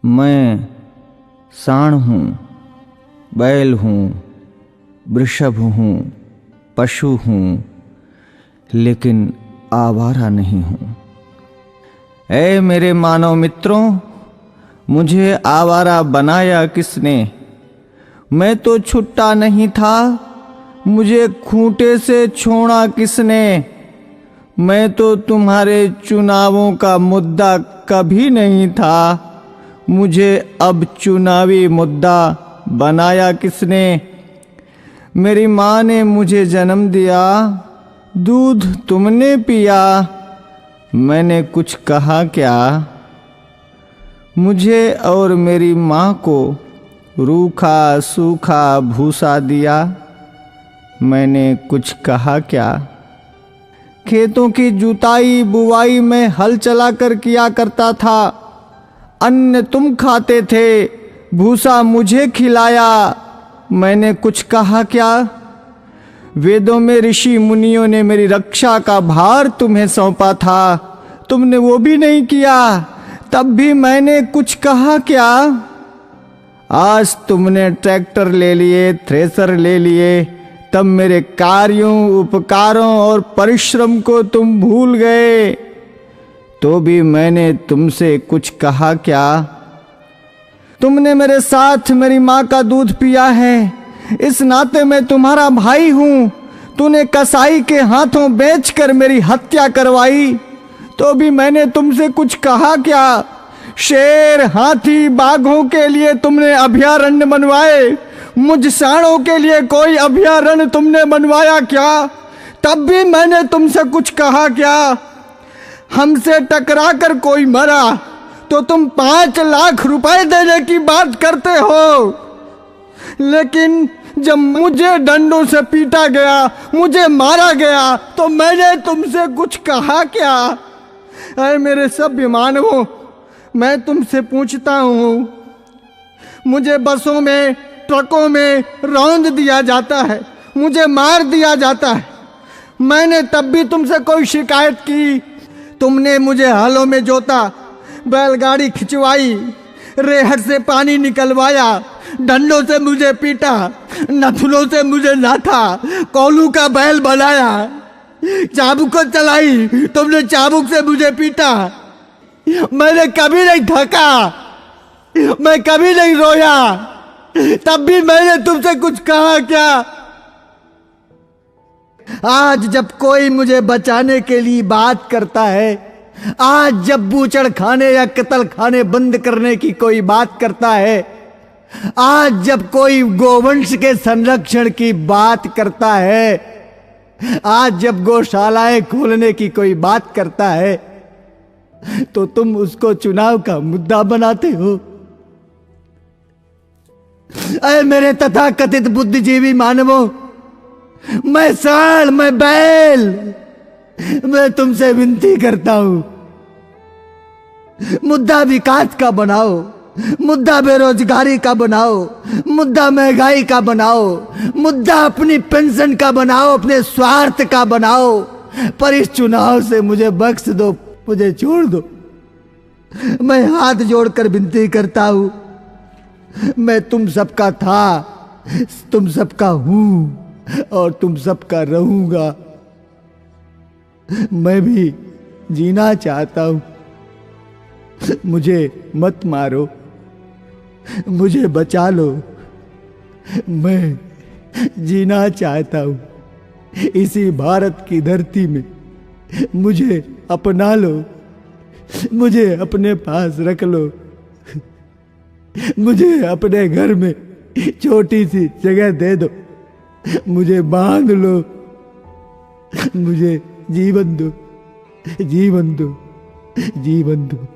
मैं सांड हूँ, बैल हूँ, वृषभ हूँ, पशु हूँ, लेकिन आवारा नहीं हूँ। ऐ मेरे मानव मित्रों, मुझे आवारा बनाया किसने? मैं तो छुट्टा नहीं था, मुझे खूंटे से छोड़ा किसने? मैं तो तुम्हारे चुनावों का मुद्दा कभी नहीं था, मुझे अब चुनावी मुद्दा बनाया किसने? मेरी माँ ने मुझे जन्म दिया, दूध तुमने पिया, मैंने कुछ कहा क्या? मुझे और मेरी माँ को रूखा सूखा भूसा दिया, मैंने कुछ कहा क्या? खेतों की जुताई बुवाई में हल चलाकर किया करता था, अन्न तुम खाते थे, भूसा मुझे खिलाया, मैंने कुछ कहा क्या? वेदों में ऋषि मुनियों ने मेरी रक्षा का भार तुम्हें सौंपा था, तुमने वो भी नहीं किया, तब भी मैंने कुछ कहा क्या? आज तुमने ट्रैक्टर ले लिए, थ्रेसर ले लिए, तब मेरे कार्यों, उपकारों और परिश्रम को तुम भूल गए, तो भी मैंने तुमसे कुछ कहा क्या? तुमने मेरे साथ मेरी माँ का दूध पिया है, इस नाते मैं तुम्हारा भाई हूं। तूने कसाई के हाथों बेचकर मेरी हत्या करवाई, तो भी मैंने तुमसे कुछ कहा क्या? शेर, हाथी, बाघों के लिए तुमने अभयारण्य बनवाए, मुझ सांडों के लिए कोई अभयारण्य तुमने बनवाया क्या? तब भी मैंने तुमसे कुछ कहा क्या? हमसे टकरा कर कोई मरा तो तुम 5 लाख रुपए देने की बात करते हो, लेकिन जब मुझे डंडों से पीटा गया, मुझे मारा गया, तो मैंने तुमसे कुछ कहा क्या? अरे मेरे सभ्य मानवों, मैं तुमसे पूछता हूँ, मुझे बसों में, ट्रकों में रौंद दिया जाता है, मुझे मार दिया जाता है, मैंने तब भी तुमसे कोई शिकायत की? तुमने मुझे हलों में जोता, बैलगाड़ी खिंचवाई, रेहड़ से पानी निकलवाया, डंडों से मुझे पीटा, नथुनों से मुझे नाथा, कोलू का बैल बनाया, चाबुक को चलाई, तुमने चाबुक से मुझे पीटा। मैंने कभी नहीं थका, मैं कभी नहीं रोया, तब भी मैंने तुमसे कुछ कहा क्या? आज जब कोई मुझे बचाने के लिए बात करता है, आज जब बूचड़ खाने या कत्ल खाने बंद करने की कोई बात करता है, आज जब कोई गोवंश के संरक्षण की बात करता है, आज जब गौशालाएं खोलने की कोई बात करता है, तो तुम उसको चुनाव का मुद्दा बनाते हो। अरे मेरे तथाकथित बुद्धिजीवी मानवों, मैं सांड, मैं बैल, मैं तुमसे विनती करता हूं, मुद्दा विकास का बनाओ, मुद्दा बेरोजगारी का बनाओ, मुद्दा महंगाई का बनाओ, मुद्दा अपनी पेंशन का बनाओ, अपने स्वार्थ का बनाओ, पर इस चुनाव से मुझे बख्श दो, मुझे छोड़ दो। मैं हाथ जोड़कर विनती करता हूं, मैं तुम सबका था, तुम सबका हूं और तुम सबका रहूंगा। मैं भी जीना चाहता हूं, मुझे मत मारो, मुझे बचा लो, मैं जीना चाहता हूं इसी भारत की धरती में, मुझे अपना लो, मुझे अपने पास रख लो, मुझे अपने घर में छोटी सी जगह दे दो, मुझे बांध लो, मुझे जीवन दो, जीवन दो, जीवन दो।